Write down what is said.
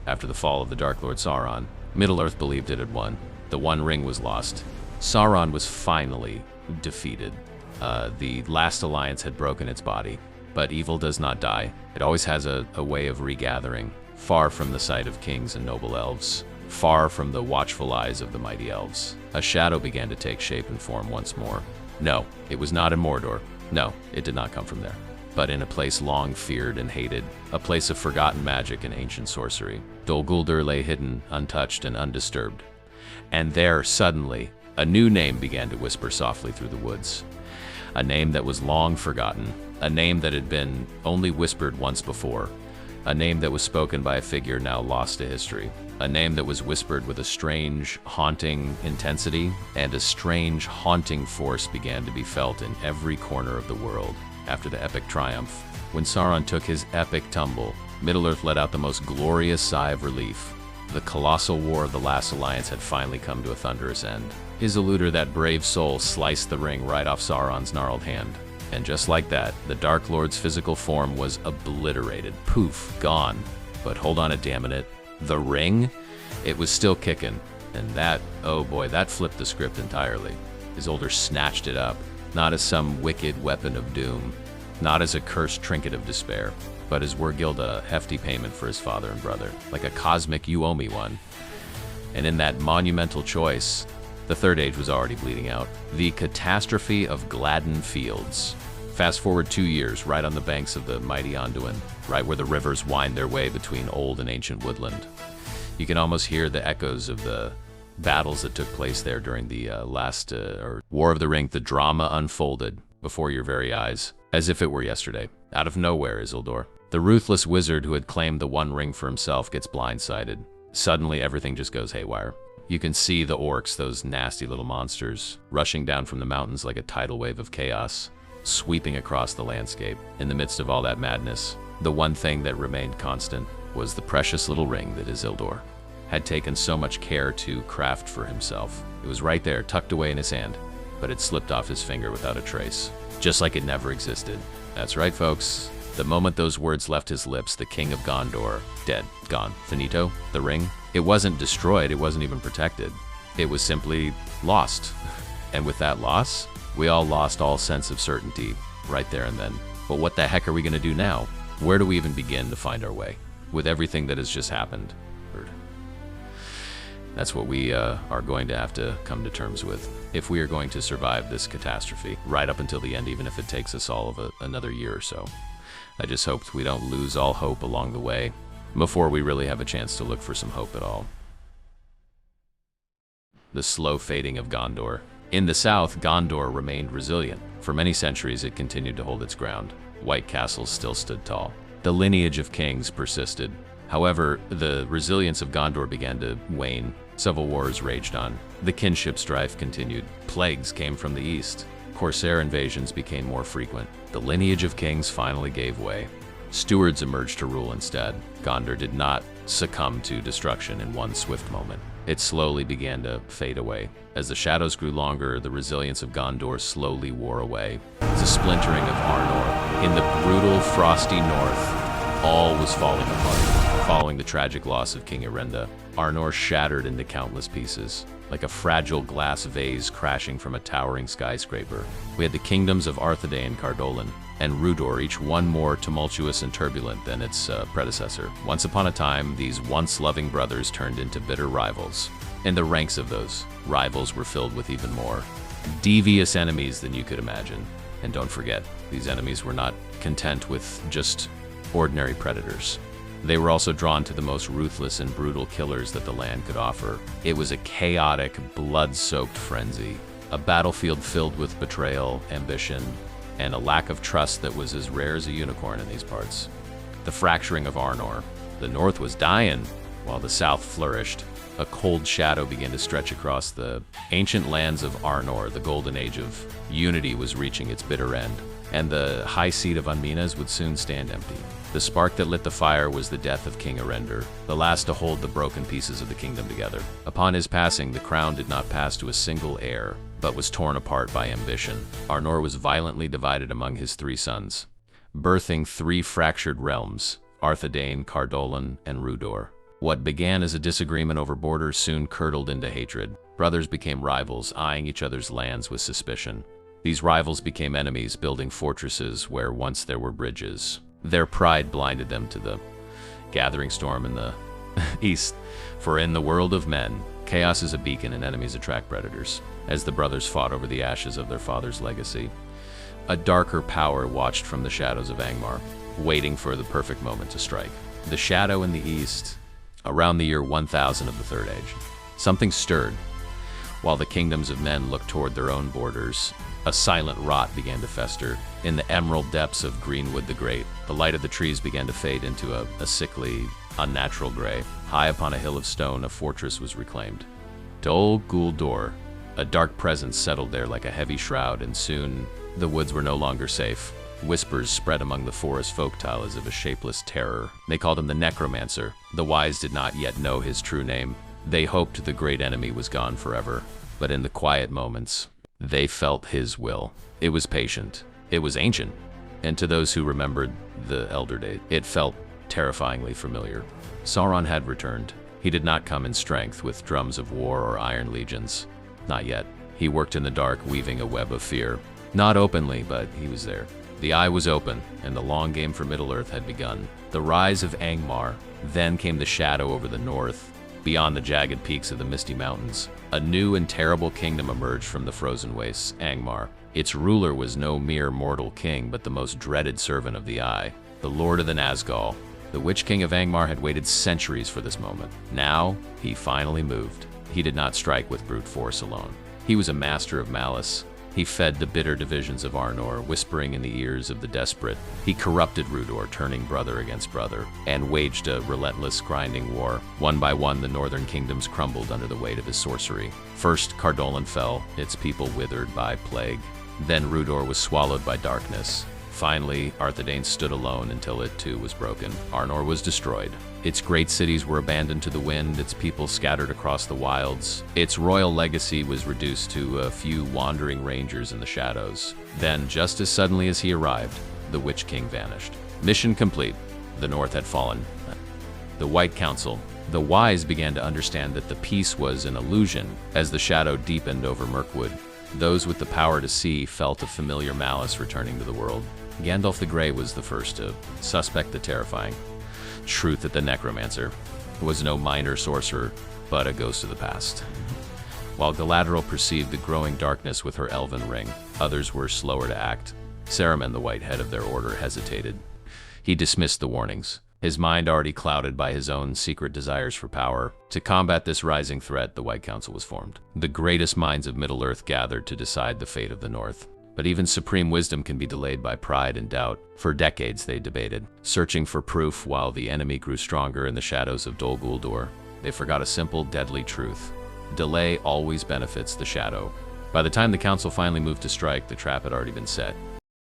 After the fall of the Dark Lord Sauron, Middle-earth believed it had won. The One Ring was lost. Sauron was finally defeated. The last alliance had broken its body, but evil does not die. It always has a way of regathering, far from the sight of kings and noble elves, far from the watchful eyes of the mighty elves. A shadow began to take shape and form once more. No, it was not in Mordor. No, it did not come from there. But in a place long feared and hated, a place of forgotten magic and ancient sorcery. Dol Guldur lay hidden, untouched and undisturbed. And there, suddenly, a new name began to whisper softly through the woods. A name that was long forgotten, a name that had been only whispered once before, a name that was spoken by a figure now lost to history, a name that was whispered with a strange, haunting intensity, and a strange, haunting force began to be felt in every corner of the world. After the epic triumph, when Sauron took his epic tumble, Middle-earth let out the most glorious sigh of relief. The colossal war of the Last Alliance had finally come to a thunderous end. Isildur, that brave soul, sliced the ring right off Sauron's gnarled hand. And just like that, the Dark Lord's physical form was obliterated. Poof, gone. But hold on a damn minute. The ring? It was still kicking. And that, oh boy, that flipped the script entirely. Isildur snatched it up, not as some wicked weapon of doom, not as a cursed trinket of despair, but as Wergild a hefty payment for his father and brother, like a cosmic you owe me one. And in that monumental choice, the Third Age was already bleeding out. The catastrophe of Gladden Fields. Fast forward 2 years, right on the banks of the mighty Anduin, right where the rivers wind their way between old and ancient woodland. You can almost hear the echoes of the battles that took place there during the last War of the Ring. The drama unfolded before your very eyes, as if it were yesterday. Out of nowhere, Isildur, the ruthless wizard who had claimed the One Ring for himself, gets blindsided. Suddenly, everything just goes haywire. You can see the orcs, those nasty little monsters, rushing down from the mountains like a tidal wave of chaos, sweeping across the landscape. In the midst of all that madness, the one thing that remained constant was the precious little ring that Isildur had taken so much care to craft for himself. It was right there, tucked away in his hand, but it slipped off his finger without a trace, just like it never existed. That's right, folks. The moment those words left his lips, the king of Gondor, dead, gone, finito, the ring, it wasn't destroyed, it wasn't even protected. It was simply lost. And with that loss, we all lost all sense of certainty right there and then. But what the heck are we gonna do now? Where do we even begin to find our way with everything that has just happened? That's what we are going to have to come to terms with if we are going to survive this catastrophe right up until the end, even if it takes us all of another year or so. I just hope we don't lose all hope along the way before we really have a chance to look for some hope at all. The slow fading of Gondor. In the south, Gondor remained resilient. For many centuries, it continued to hold its ground. White castles still stood tall. The lineage of kings persisted. However, the resilience of Gondor began to wane. Civil wars raged on. The kinship strife continued. Plagues came from the east. Corsair invasions became more frequent. The lineage of kings finally gave way. Stewards emerged to rule instead. Gondor did not succumb to destruction in one swift moment. It slowly began to fade away. As the shadows grew longer, the resilience of Gondor slowly wore away. As a splintering of Arnor, in the brutal, frosty north, all was falling apart. Following the tragic loss of King Erenda, Arnor shattered into countless pieces, like a fragile glass vase crashing from a towering skyscraper. We had the kingdoms of Arthedain and Cardolan, and Rudor, each one more tumultuous and turbulent than its predecessor. Once upon a time, these once loving brothers turned into bitter rivals. And the ranks of those rivals were filled with even more devious enemies than you could imagine. And don't forget, these enemies were not content with just ordinary predators. They were also drawn to the most ruthless and brutal killers that the land could offer. It was a chaotic, blood-soaked frenzy, a battlefield filled with betrayal, ambition, and a lack of trust that was as rare as a unicorn in these parts. The fracturing of Arnor. The north was dying, while the south flourished. A cold shadow began to stretch across the ancient lands of Arnor. The golden age of unity was reaching its bitter end, and the high seat of Unminas would soon stand empty. The spark that lit the fire was the death of King Erender, the last to hold the broken pieces of the kingdom together. Upon his passing, the crown did not pass to a single heir, but was torn apart by ambition. Arnor was violently divided among his 3 sons, birthing 3 fractured realms, Arthedain, Cardolan, and Rudor. What began as a disagreement over borders soon curdled into hatred. Brothers became rivals, eyeing each other's lands with suspicion. These rivals became enemies, building fortresses where once there were bridges. Their pride blinded them to the gathering storm in the east. For in the world of men, chaos is a beacon and enemies attract predators. As the brothers fought over the ashes of their father's legacy, a darker power watched from the shadows of Angmar, waiting for the perfect moment to strike. The shadow in the east, around the year 1000 of the Third Age. Something stirred. While the kingdoms of men looked toward their own borders, a silent rot began to fester. In the emerald depths of Greenwood the Great, the light of the trees began to fade into a sickly, unnatural gray. High upon a hill of stone, a fortress was reclaimed. Dol Guldur, a dark presence settled there like a heavy shroud, and soon the woods were no longer safe. Whispers spread among the forest folktale as of a shapeless terror. They called him the Necromancer. The wise did not yet know his true name. They hoped the great enemy was gone forever, but in the quiet moments, they felt his will. It was patient. It was ancient. And to those who remembered the Elder Days, it felt terrifyingly familiar. Sauron had returned. He did not come in strength with drums of war or iron legions. Not yet. He worked in the dark, weaving a web of fear. Not openly, but he was there. The eye was open, and the long game for Middle-earth had begun. The rise of Angmar. Then came the shadow over the north. Beyond the jagged peaks of the misty mountains, a new and terrible kingdom emerged from the frozen wastes, Angmar. Its ruler was no mere mortal king, but the most dreaded servant of the Eye, the Lord of the Nazgul. The Witch King of Angmar had waited centuries for this moment. Now, he finally moved. He did not strike with brute force alone. He was a master of malice. He fed the bitter divisions of Arnor, whispering in the ears of the desperate. He corrupted Rudor, turning brother against brother, and waged a relentless, grinding war. One by one, the northern kingdoms crumbled under the weight of his sorcery. First, Cardolan fell, its people withered by plague. Then Rudor was swallowed by darkness. Finally, Arthedain stood alone until it too was broken. Arnor was destroyed. Its great cities were abandoned to the wind, its people scattered across the wilds. Its royal legacy was reduced to a few wandering rangers in the shadows. Then, just as suddenly as he arrived, the Witch King vanished. Mission complete. The North had fallen. The White Council. The wise began to understand that the peace was an illusion. As the shadow deepened over Mirkwood, those with the power to see felt a familiar malice returning to the world. Gandalf the Grey was the first to suspect the terrifying truth that the Necromancer was no minor sorcerer, but a ghost of the past. While Galadriel perceived the growing darkness with her elven ring, others were slower to act. Saruman, the white head of their order, hesitated. He dismissed the warnings, his mind already clouded by his own secret desires for power. To combat this rising threat, the White Council was formed. The greatest minds of Middle-earth gathered to decide the fate of the North. But even supreme wisdom can be delayed by pride and doubt. For decades they debated, searching for proof while the enemy grew stronger in the shadows of Dol Guldur. They forgot a simple, deadly truth. Delay always benefits the shadow. By the time the council finally moved to strike, the trap had already been set.